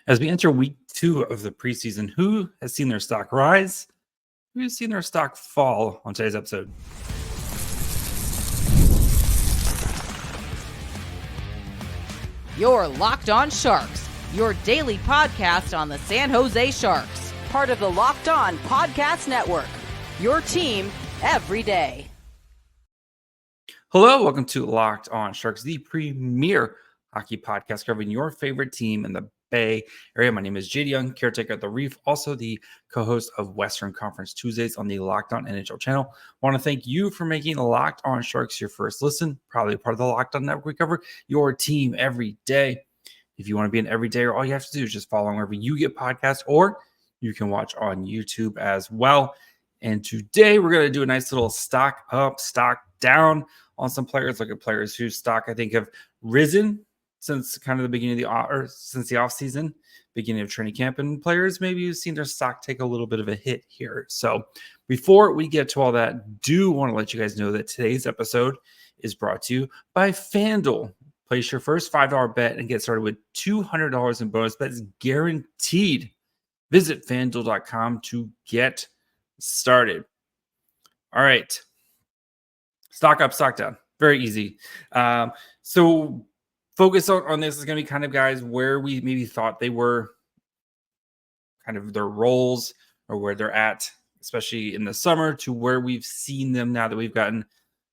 As we enter week 2 of the preseason, who has seen their stock rise? Who has seen their stock fall on today's episode? You're Locked On Sharks, your daily podcast on the San Jose Sharks, part of the Locked On Podcast Network, your team every day. Hello, welcome to Locked On Sharks, the premier hockey podcast covering your favorite team in the Bay Area. My name is JD Young, caretaker at the Reef, also the co-host of Western Conference Tuesdays on the Locked On NHL channel. I want to thank you for making Locked On Sharks your first listen, probably part of the Locked On Network. We cover your team every day. If you want to be an everydayer, all you have to do is just follow wherever you get podcasts, or you can watch on YouTube as well. And today we're going to do a nice little stock up, stock down on some players. Look at players whose stock I think have risen since kind of the beginning of since the offseason, beginning of training camp, and players maybe you've seen their stock take a little bit of a hit here. So before we get to all that, do want to let you guys know that today's episode is brought to you by FanDuel. Place your first $5 bet and get started with $200 in bonus bets guaranteed. Visit FanDuel.com to get started. All right. Stock up, stock down. Very easy. So focus on this is going to be kind of guys where we maybe thought they were, kind of their roles or where they're at, especially in the summer, to where we've seen them now that we've gotten a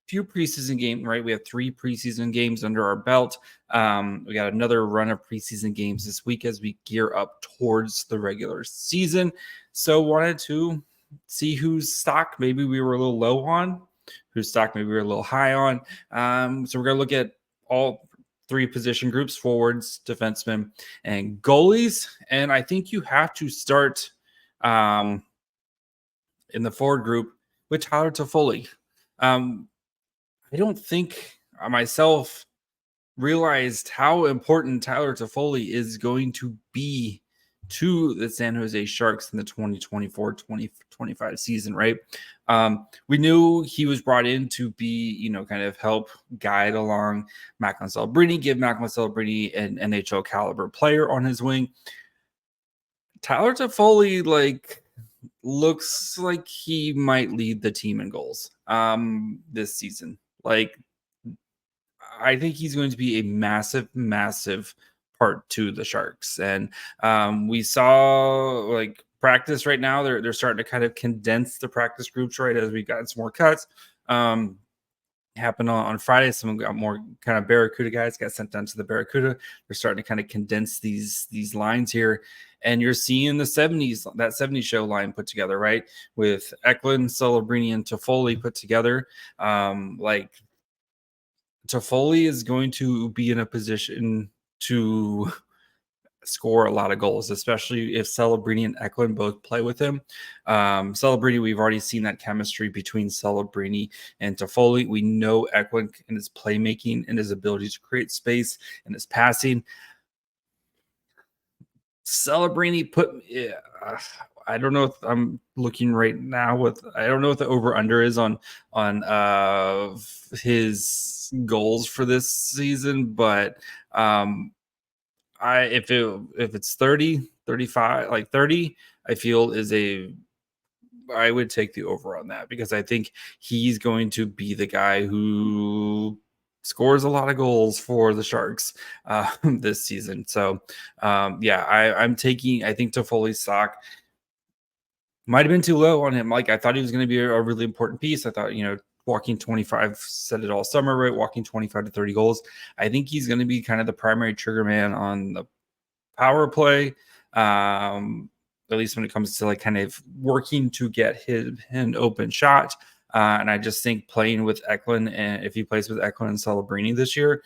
few preseason games, right? We have 3 preseason games under our belt. We got another run of preseason games this week as we gear up towards the regular season. So wanted to see whose stock maybe we were a little low on, whose stock maybe we were a little high on. So we're going to look at all 3 position groups: forwards, defensemen, and goalies. And I think you have to start in the forward group with Tyler Toffoli. I don't think I myself realized how important Tyler Toffoli is going to be to the San Jose Sharks in the 2024-2025 season, right? We knew he was brought in to be, kind of help guide along Macklin Celebrini, give Macklin Celebrini an NHL caliber player on his wing. Tyler Toffoli, looks like he might lead the team in goals this season. I think he's going to be a massive, massive part to the Sharks. And we saw practice right now. They're starting to kind of condense the practice groups, right, as we got some more cuts. Happened on Friday. Some got more kind of Barracuda guys got sent down to the Barracuda. They're starting to kind of condense these lines here. And you're seeing that 70s show line put together, right? With Eklund, Celebrini, and Toffoli put together. Toffoli is going to be in a position to score a lot of goals, especially if Celebrini and Eklund both play with him. Celebrini, we've already seen that chemistry between Celebrini and Toffoli. We know Eklund and his playmaking and his ability to create space and his passing. Celebrini I don't know if I'm looking right now I don't know what the over-under is on his goals for this season, but if it's 30, 35, 30, I feel I would take the over on that, because I think he's going to be the guy who scores a lot of goals for the Sharks this season. So I think Toffoli's stock might have been too low on him. I thought he was going to be a really important piece. I thought, walking 25 said it all summer, right? Walking 25 to 30 goals. I think he's going to be kind of the primary trigger man on the power play, at least when it comes to kind of working to get an open shot. And I just think playing with Eklund, and if he plays with Eklund and Celebrini this year,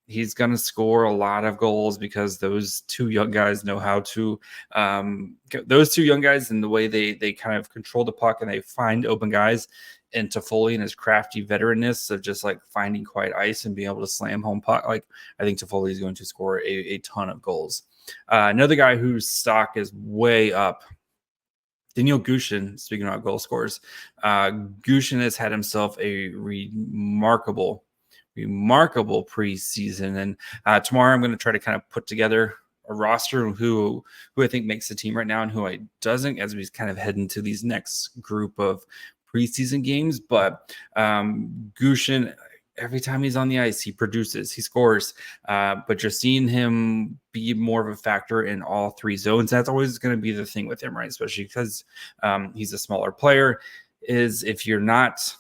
he's going to score a lot of goals, because those 2 young guys know how to those 2 young guys, and the way they kind of control the puck and they find open guys. And Toffoli and his crafty veteranness of just finding quiet ice and being able to slam home puck. I think Toffoli is going to score a ton of goals. Another guy whose stock is way up, Danil Gushchin. Speaking about goal scorers, Gushchin has had himself a remarkable preseason. And tomorrow I'm going to try to kind of put together a roster who I think makes the team right now and who I doesn't, as we kind of head into these next group of preseason games. But Gushchin, every time he's on the ice, he produces, he scores. But just seeing him be more of a factor in all three zones, that's always going to be the thing with him, right? Especially because he's a smaller player. Is if you're not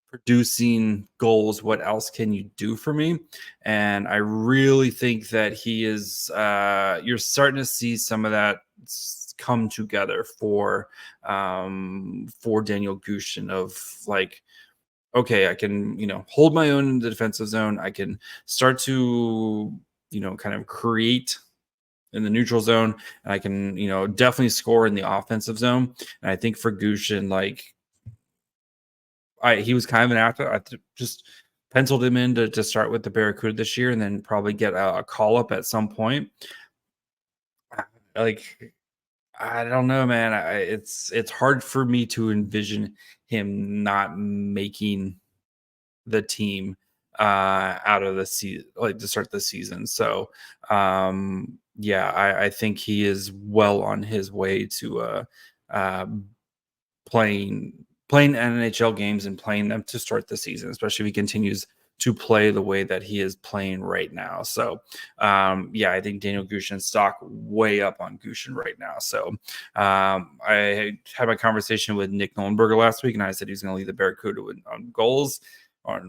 producing goals, what else can you do for me? And I really think that he is you're starting to see some of that come together for Danil Gushchin of like, okay, I can, hold my own in the defensive zone. I can start to, kind of create in the neutral zone, and I can, definitely score in the offensive zone. And I think for Gushchin, like, he was kind of an actor. I just penciled him in to start with the Barracuda this year, and then probably get a call up at some point. Like, I don't know, man. It's hard for me to envision him not making the team out of the season, like to start the season. So, yeah, I think he is well on his way to playing NHL games and playing them to start the season, especially if he continues to play the way that he is playing right now. So, yeah, I think Danil Gushchin's stock way up on Gushchin right now. So, I had my conversation with Nick Nollenberger last week, and I said he's going to lead the Barracuda on goals. I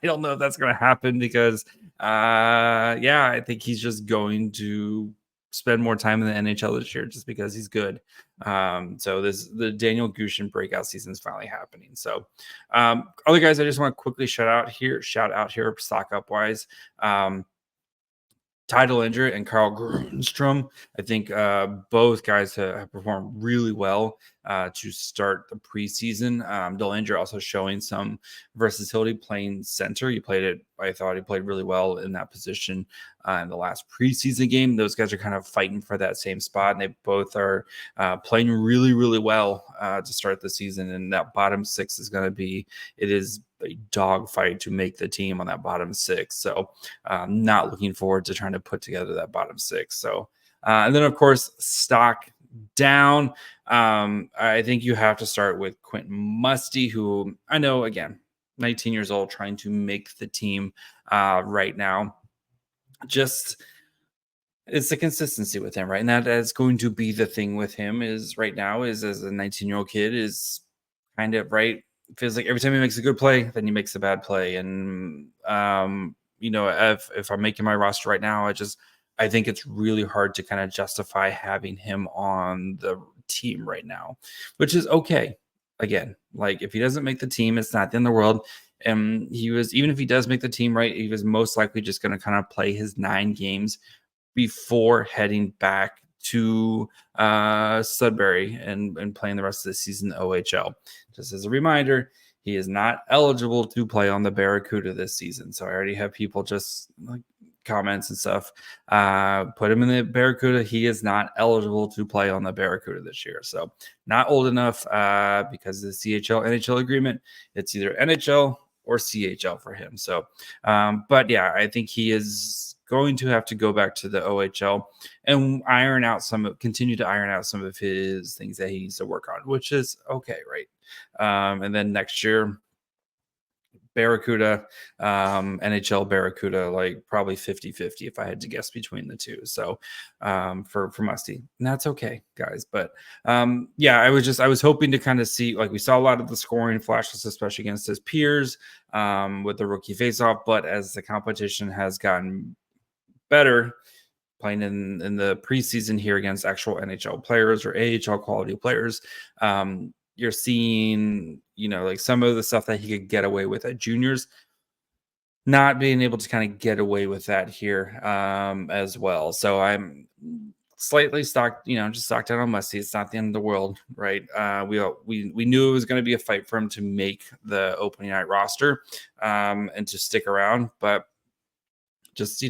don't know if that's going to happen because, yeah, I think he's just going to spend more time in the NHL this year just because he's good. So the Danil Gushchin breakout season is finally happening. So, other guys, I just want to quickly shout out here, stock up wise. Ty Dellandrea and Carl Grundström. I think both guys have performed really well to start the preseason. Dellandrea also showing some versatility playing center. I thought he played really well in that position in the last preseason game. Those guys are kind of fighting for that same spot, and they both are playing really, really well to start the season. And that bottom six is going to it is a dogfight to make the team on that bottom six. So not looking forward to trying to put together that bottom six. So, and then of course, stock down. I think you have to start with Quentin Musty, who I know, again, 19 years old, trying to make the team right now. Just it's the consistency with him, right? And that's going to be the thing with him is right now is as a 19-year-old kid is kind of right. Feels like every time he makes a good play, then he makes a bad play. And if I'm making my roster right now, I think it's really hard to kind of justify having him on the team right now, which is okay. Again, like if he doesn't make the team, it's not the end of the world. And even if he does make the team, right, he was most likely just going to kind of play his 9 games before heading back to Sudbury and playing the rest of the season in the OHL. Just as a reminder, he is not eligible to play on the Barracuda this season. So I already have people just like comments and stuff. Put him in the Barracuda. He is not eligible to play on the Barracuda this year. So not old enough because of the CHL NHL agreement. It's either NHL or CHL for him. So, but yeah, I think he is going to have to go back to the OHL and continue to iron out some of his things that he needs to work on, which is okay, right? And then next year, Barracuda, NHL Barracuda, like probably 50-50 if I had to guess between the two. So for Musty, and that's okay, guys. But yeah, I was hoping to kind of see, like we saw a lot of the scoring flashes, especially against his peers with the rookie faceoff. But as the competition has gotten better, playing in the preseason here against actual NHL players or AHL quality players, you're seeing, like some of the stuff that he could get away with at juniors, not being able to kind of get away with that here as well. So I'm slightly stocked down on Musty. It's not the end of the world, right? We knew it was going to be a fight for him to make the opening night roster and to stick around, but just, he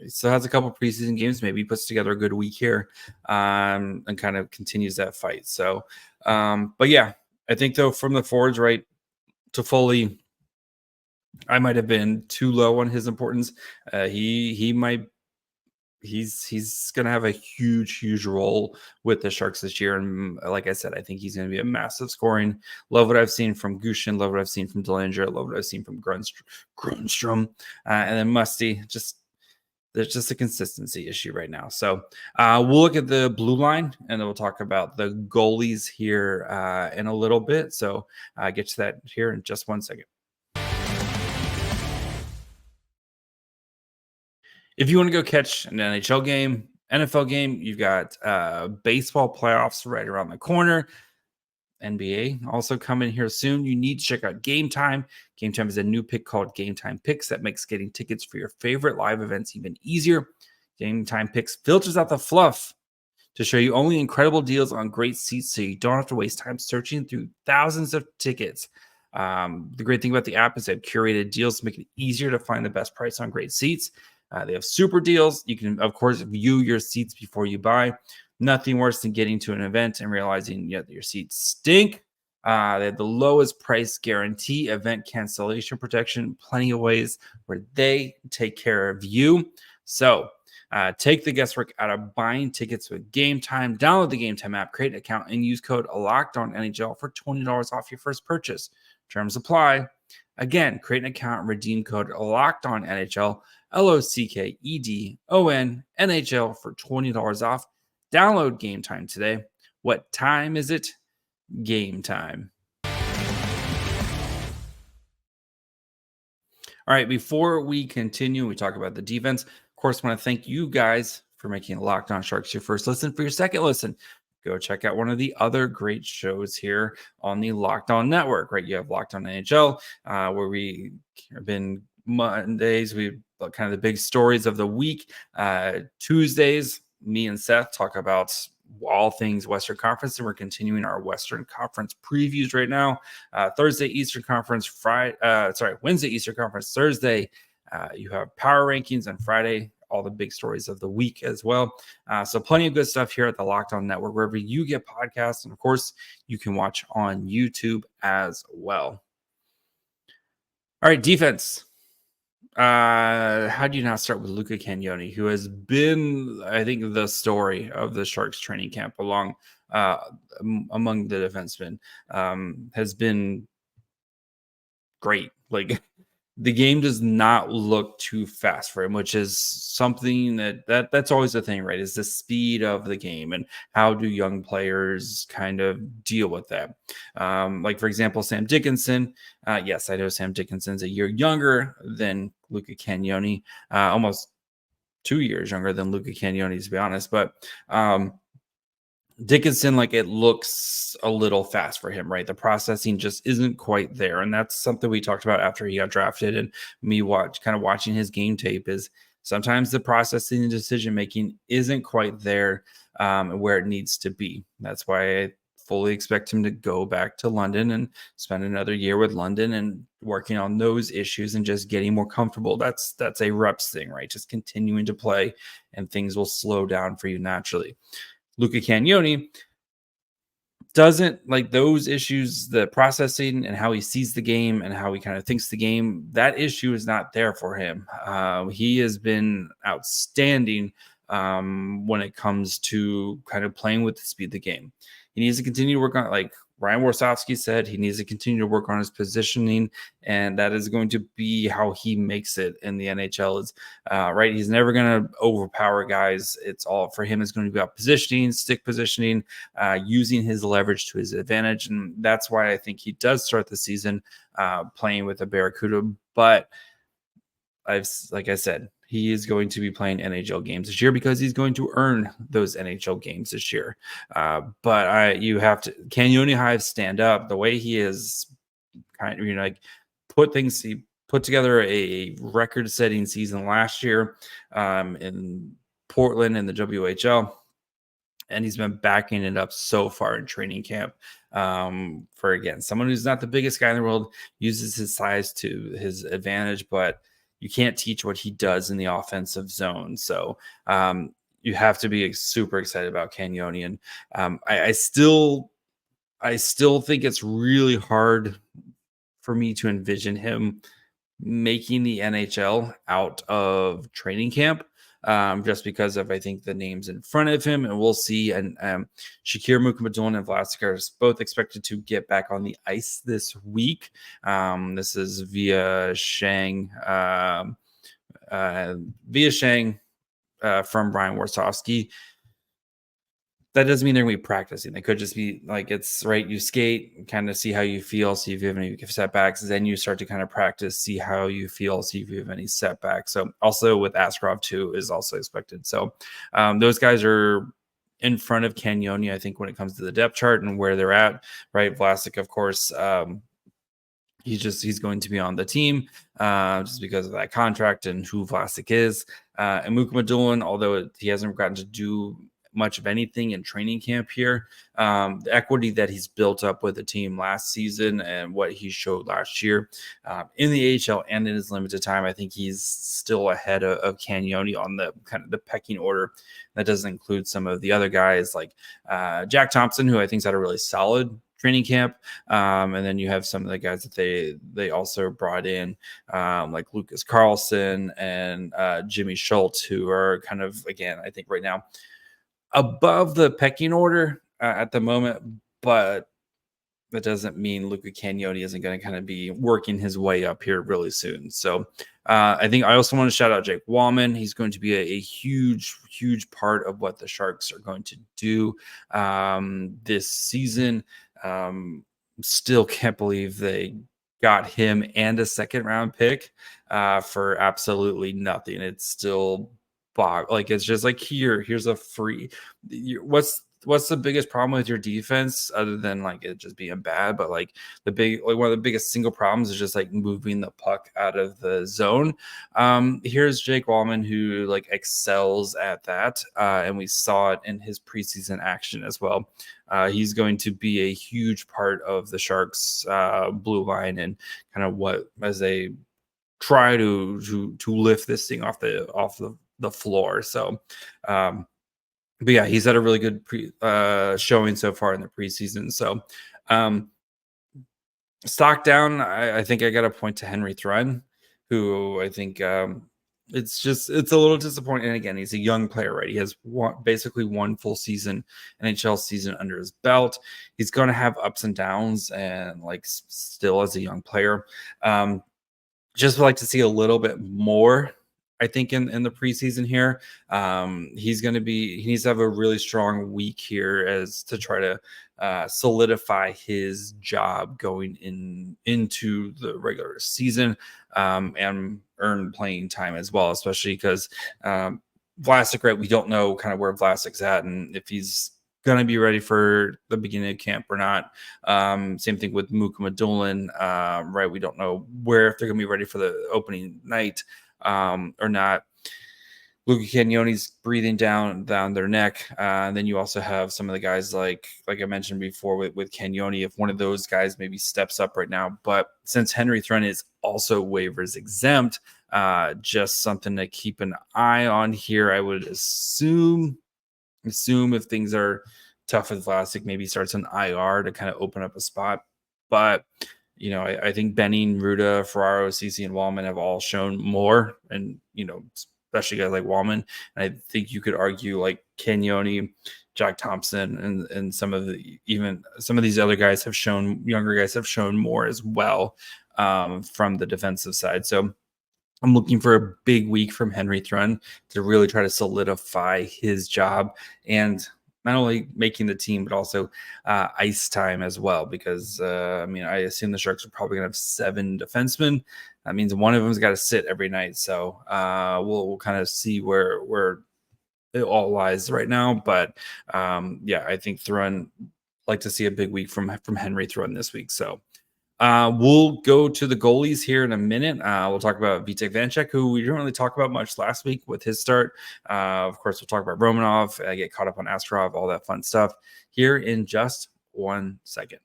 still has a couple preseason games. Maybe he puts together a good week here and kind of continues that fight. So, but yeah, I think though from the forwards, right, Toffoli, I might have been too low on his importance. He might he's going to have a huge role with the Sharks this year. And like I said, I think he's going to be a massive scoring. Love what I've seen from Gushchin. Love what I've seen from Dellandrea. Love what I've seen from Grundström. And then Musty, there's just a consistency issue right now. So we'll look at the blue line, and then we'll talk about the goalies here in a little bit. So get to that here in just 1 second. If you want to go catch an NHL game, NFL game, you've got baseball playoffs right around the corner. NBA also coming here soon. You need to check out Game Time. Game Time is a new pick called Game Time Picks that makes getting tickets for your favorite live events even easier. Game Time Picks filters out the fluff to show you only incredible deals on great seats so you don't have to waste time searching through thousands of tickets. The great thing about the app is they have curated deals to make it easier to find the best price on great seats. They have super deals. You can, of course, view your seats before you buy. Nothing worse than getting to an event and realizing that your seats stink. They have the lowest price guarantee, event cancellation protection, plenty of ways where they take care of you. So take the guesswork out of buying tickets with Game Time. Download the Game Time app, create an account, and use code LOCKEDONNHL for $20 off your first purchase. Terms apply. Again, create an account and redeem code LOCKEDONNHL, LOCKEDONNHL for $20 off. Download Game Time today. What time is it? Game time. All right, before we continue, we talk about the defense. Of course, I want to thank you guys for making Locked On Sharks your first listen. For your second listen, go check out one of the other great shows here on the Locked On Network, right? You have Locked On NHL, where we have been Mondays. We kind of the big stories of the week. Tuesdays, me and Seth talk about all things Western Conference, and we're continuing our Western Conference previews right now. Thursday, Eastern Conference, Wednesday, Eastern Conference, Thursday, you have power rankings, and Friday, all the big stories of the week as well. So plenty of good stuff here at the Locked On Network, wherever you get podcasts. And of course, you can watch on YouTube as well. All right, defense. How do you not start with Luca Cagnoni, who has been, I think, the story of the Sharks training camp among the defensemen, has been great. Like, the game does not look too fast for him, which is something that's always the thing, right? Is the speed of the game, and how do young players kind of deal with that? Like, for example, Sam Dickinson. Yes, I know Sam Dickinson's a year younger than Luca Cagnoni, almost 2 years younger than Luca Cagnoni, to be honest. But Dickinson, like, it looks a little fast for him, right? The processing just isn't quite there. And that's something we talked about after he got drafted, and me watching his game tape is sometimes the processing and decision-making isn't quite there where it needs to be. That's why I fully expect him to go back to London and spend another year with London and working on those issues and just getting more comfortable. That's a reps thing, right? Just continuing to play, and things will slow down for you naturally. Luca Cagnoni doesn't, like, those issues, the processing and how he sees the game and how he kind of thinks the game, that issue is not there for him. He has been outstanding when it comes to kind of playing with the speed of the game. He needs to continue to work on, like Ryan Warsofsky said, he needs to continue to work on his positioning, and that is going to be how he makes it in the NHL. Is right. He's never going to overpower guys. It's all for him is going to be about positioning, stick positioning, using his leverage to his advantage, and that's why I think he does start the season playing with a Barracuda. But like I said, he is going to be playing NHL games this year because he's going to earn those NHL games this year. But you have to, Cagnoni Hive stand up the way he is kind of, like, he put together a record-setting season last year in Portland in the WHL. And he's been backing it up so far in training camp. For, again, someone who's not the biggest guy in the world, uses his size to his advantage, but you can't teach what he does in the offensive zone. So you have to be super excited about Cagnoni. And I still think it's really hard for me to envision him making the NHL out of training camp, just because of, I think, the names in front of him. And we'll see. And Shakir Mukhamadullin and Vlasic are both expected to get back on the ice this week. This is via Shang. From Brian Warsofsky. That doesn't mean they're going to be practicing. They could just be like, it's right. You skate, kind of see how you feel, see if you have any setbacks. Then you start to kind of practice, see how you feel, see if you have any setbacks. So also with Askarov too is also expected. So those guys are in front of Cagnoni, I think, when it comes to the depth chart and where they're at, right? Vlasic, of course, he's going to be on the team just because of that contract and who Vlasic is. And Mukhamadullin, although he hasn't gotten to do much of anything in training camp here, the equity that he's built up with the team last season and what he showed last year in the AHL and in his limited time, I think he's still ahead of Cagnoni on the kind of the pecking order. That doesn't include some of the other guys like Jack Thompson, who I think's had a really solid training camp, and then you have some of the guys that they also brought in, like Lucas Carlson and Jimmy Schultz, who are kind of, again, I think right now above the pecking order at the moment, but that doesn't mean Luca Cagnoni isn't going to kind of be working his way up here really soon. So I think I also want to shout out Jake Wallman. He's going to be a huge part of what the Sharks are going to do this season. Still can't believe they got him and a second round pick for absolutely nothing. It's still it's just like, here's a free. What's the biggest problem with your defense other than like it just being bad? But like one of the biggest single problems is just like moving the puck out of the zone. Here's Jake Wallman, who like excels at that, and we saw it in his preseason action as well. He's going to be a huge part of the Sharks blue line and kind of what as they try to lift this thing off the floor. So but yeah, he's had a really good showing so far in the preseason. So stock down, I think I got a point to Henry Thrun, who I think it's a little disappointing. And again, he's a young player, right? He has basically one full season, NHL season under his belt. He's going to have ups and downs, and like still as a young player, just would like to see a little bit more, I think, in the preseason here. He needs to have a really strong week here as to try to solidify his job going into the regular season and earn playing time as well, especially because Vlasic, right? We don't know kind of where Vlasic's at and if he's going to be ready for the beginning of camp or not. Same thing with Mukhamadullin, right? We don't know if they're going to be ready for the opening night or not. Luca Cagnoni's breathing down their neck. And then you also have some of the guys like I mentioned before with Cagnoni, if one of those guys maybe steps up right now. But since Henry Thrun is also waivers exempt, just something to keep an eye on here. I would assume if things are tough with Vlasic, maybe starts an IR to kind of open up a spot. But I think Benning, Ruda, Ferraro, Ceci, and Wallman have all shown more, and especially guys like Wallman. And I think you could argue like Cagnoni, Jack Thompson, and some of these other guys younger guys have shown more as well from the defensive side. So I'm looking for a big week from Henry Thrun to really try to solidify his job and not only making the team, but also ice time as well. Because, I assume the Sharks are probably going to have 7 defensemen. That means one of them's got to sit every night. So we'll kind of see where it all lies right now. But, I think Thrun, like to see a big week from Henry Thrun this week. So we'll go to the goalies here in a minute. We'll talk about Vitek Vanecek, who we didn't really talk about much last week with his start. Of course, we'll talk about Romanov, get caught up on Askarov, all that fun stuff here in just 1 second.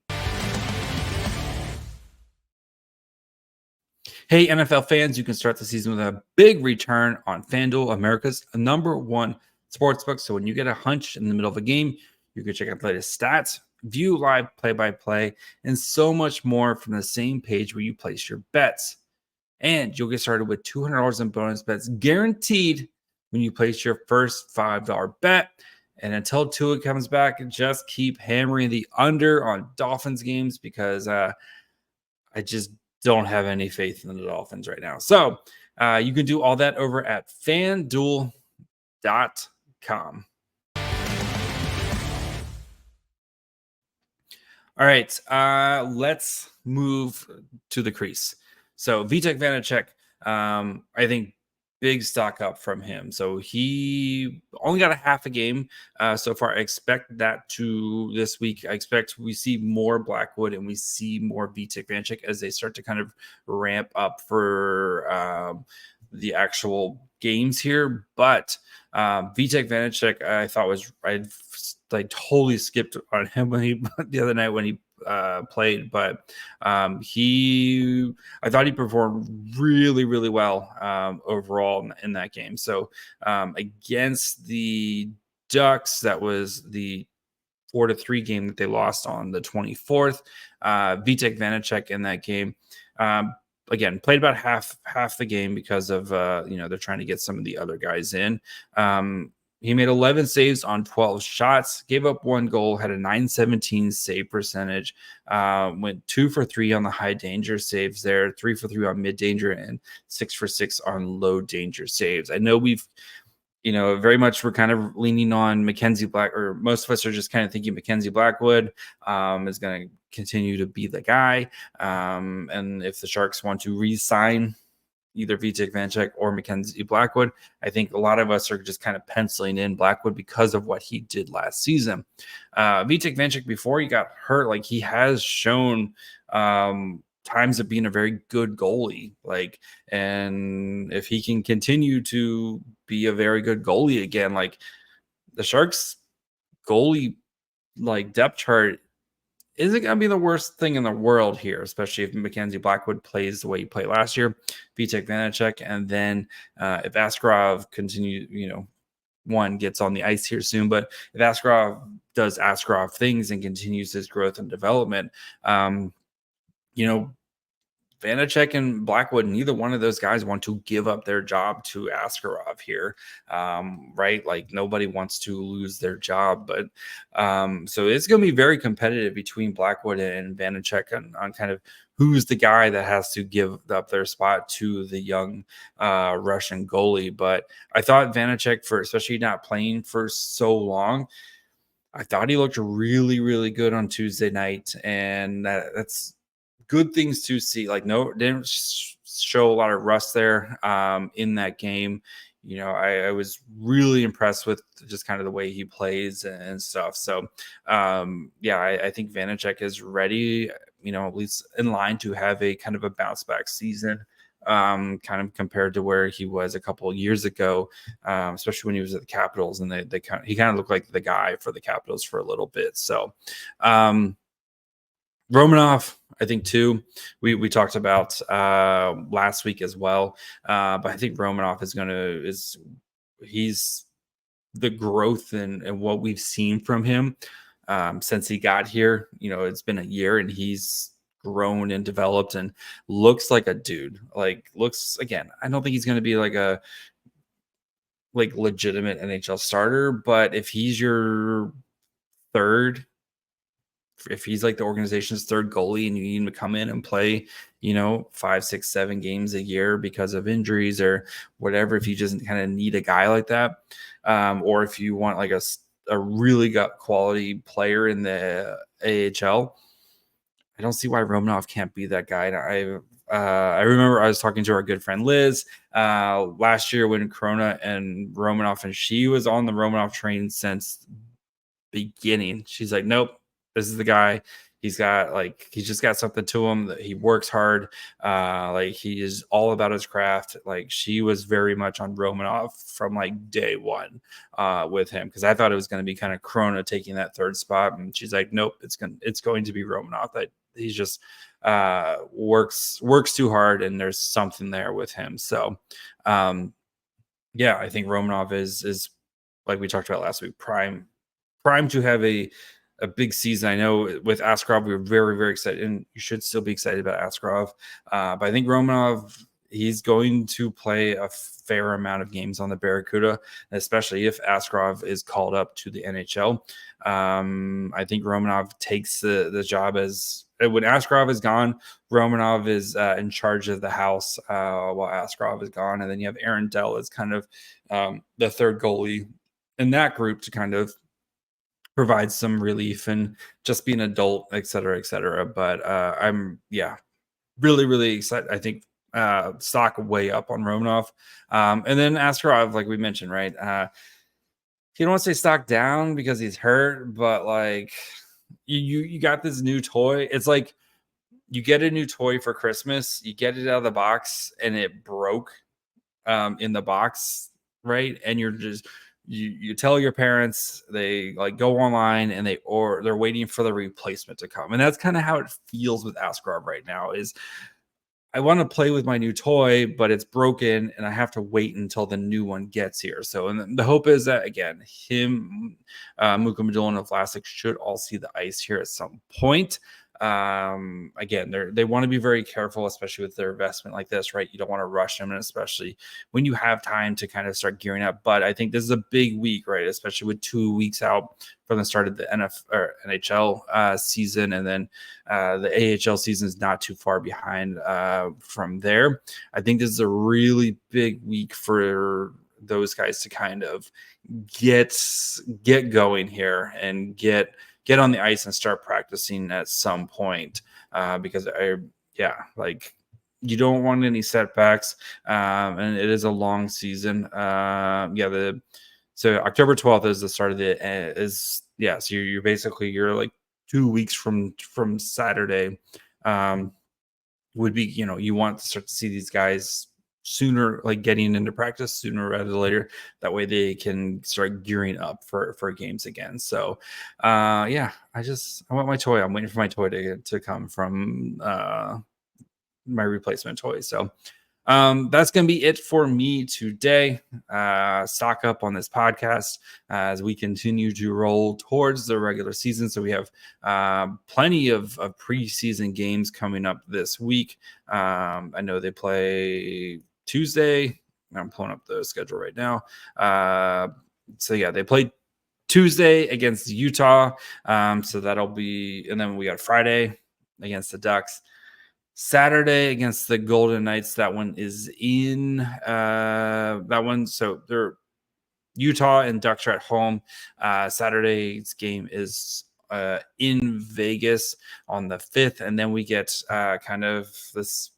Hey, NFL fans, you can start the season with a big return on FanDuel, America's #1 sportsbook. So when you get a hunch in the middle of a game, you can check out the latest stats, view live play-by-play, and so much more from the same page where you place your bets. And you'll get started with $200 in bonus bets guaranteed when you place your first $5 bet. And until Tua comes back, just keep hammering the under on Dolphins games because I just don't have any faith in the Dolphins right now. So you can do all that over at FanDuel.com. All right, let's move to the crease. So Vitek Vanecek, I think big stock up from him. So he only got a half a game so far. I expect that to this week. I expect we see more Blackwood and we see more Vitek Vanecek as they start to kind of ramp up for the actual games here. But Vitek Vanecek, I thought I totally skipped on him the other night when he played, but I thought he performed really, really well overall in that game. So against the Ducks, that was the 4-3 game that they lost on the 24th. Vitek Vanecek in that game. Again, played about half the game because of they're trying to get some of the other guys in. He made 11 saves on 12 shots, gave up 1 goal, had a .917 save percentage, went 2 for 3 on the high danger saves there, 3 for 3 on mid danger, and 6 for 6 on low danger saves. I know we're kind of leaning on Mackenzie Black, or most of us are just kind of thinking Mackenzie Blackwood is going to continue to be the guy. And if the Sharks want to re-sign either Vitek Vanecek or Mackenzie Blackwood, I think a lot of us are just kind of penciling in Blackwood because of what he did last season. Vitek Vanecek, before he got hurt, he has shown times of being a very good goalie. And if he can continue to be a very good goalie again, the Sharks goalie depth chart isn't going to be the worst thing in the world here, especially if Mackenzie Blackwood plays the way he played last year, Vitek Vanecek, and then if Askarov gets on the ice here soon, but if Askarov does Askarov things and continues his growth and development, Vanecek and Blackwood, neither one of those guys want to give up their job to Askarov here, right? Nobody wants to lose their job, but so it's going to be very competitive between Blackwood and Vanecek on kind of who's the guy that has to give up their spot to the young Russian goalie. But I thought Vanecek, especially not playing for so long, I thought he looked really, really good on Tuesday night, and that's good things to see. Didn't show a lot of rust there in that game. I was really impressed with just kind of the way he plays and stuff. So I think Vanecek is ready, at least in line to have a kind of a bounce back season, kind of compared to where he was a couple of years ago, especially when he was at the Capitals, and he kind of looked like the guy for the Capitals for a little bit. So Romanov, I think too, we talked about last week as well, but I think Romanov he's the growth and what we've seen from him since he got here. It's been a year and he's grown and developed and looks like a dude. Again, I don't think he's going to be a legitimate NHL starter, but if he's your third, if he's the organization's third goalie and you need him to come in and play, 5, 6, 7 games a year because of injuries or whatever, if you just kind of need a guy like that, or if you want a really gut quality player in the AHL, I don't see why Romanov can't be that guy. I remember I was talking to our good friend Liz last year when Corona and Romanov, and she was on the Romanov train since beginning. She's like, nope, this is the guy. He's just got something to him, that he works hard. He is all about his craft. She was very much on Romanov from day one with him, because I thought it was going to be kind of Corona taking that third spot, and she's like, nope, it's going to be Romanov. That he's just works too hard, and there's something there with him. So I think Romanov is like we talked about last week, prime to have a big season. I know with Askarov, we were very, very excited, and you should still be excited about Askarov. But I think Romanov, he's going to play a fair amount of games on the Barracuda, especially if Askarov is called up to the NHL. I think Romanov takes the job as when Askarov is gone. Romanov is in charge of the house while Askarov is gone, and then you have Aaron Dell as kind of the third goalie in that group to kind of provide some relief and just be an adult, et cetera, et cetera. But I'm really excited. I think stock way up on Romanov, and then Askarov, like we mentioned, right? You don't want to say stock down because he's hurt, but like you got this new toy. It's like you get a new toy for Christmas, you get it out of the box, and it broke in the box, right? And you're just you tell your parents, they like go online and they're waiting for the replacement to come, and that's kind of how it feels with Askarov right now. Is I want to play with my new toy, but it's broken and I have to wait until the new one gets here. So, and the hope is that, again, him, Muka Madulin and Vlasic should all see the ice here at some point. Again, they want to be very careful, especially with their investment like this, right? You don't want to rush them, and especially when you have time to kind of start gearing up. But I think this is a big week, right? Especially with 2 weeks out from the start of the NHL season, and then the AHL season is not too far behind from there. I think this is a really big week for those guys to kind of get going here and get on the ice and start practicing at some point, because you don't want any setbacks, and it is a long season. So October 12th is the start of so you're like 2 weeks from Saturday. Would be, you want to start to see these guys sooner, like getting into practice sooner rather than later. That way they can start gearing up for games again. So I want my toy. I'm waiting for my toy to come from my replacement toy. So that's going to be it for me today. Stock up on this podcast as we continue to roll towards the regular season. So we have plenty of preseason games coming up this week. I know they play Tuesday. I'm pulling up the schedule right now. They play Tuesday against Utah. So that'll be, and then we got Friday against the Ducks. Saturday against the Golden Knights. That one is in that one. So they're Utah and Ducks are at home. Saturday's game is in Vegas on the 5th. And then we get kind of this,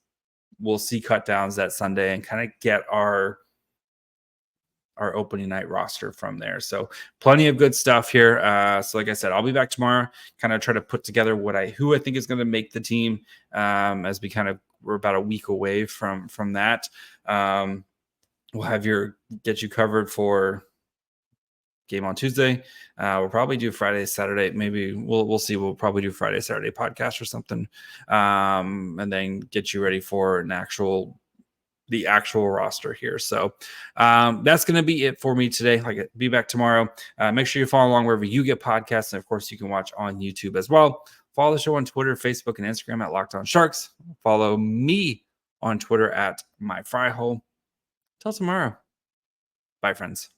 we'll see cut downs that Sunday and kind of get our opening night roster from there. So plenty of good stuff here. So like I said, I'll be back tomorrow, kind of try to put together who I think is going to make the team, as we're about a week away from that. We'll get you covered for game on Tuesday. We'll probably do Friday, Saturday. Maybe we'll see. We'll probably do Friday, Saturday podcast or something. And then get you ready for the actual roster here. So that's going to be it for me today. Be back tomorrow. Make sure you follow along wherever you get podcasts. And of course, you can watch on YouTube as well. Follow the show on Twitter, Facebook, and Instagram at Locked On Sharks. Follow me on Twitter at MyFryHole. Till tomorrow. Bye, friends.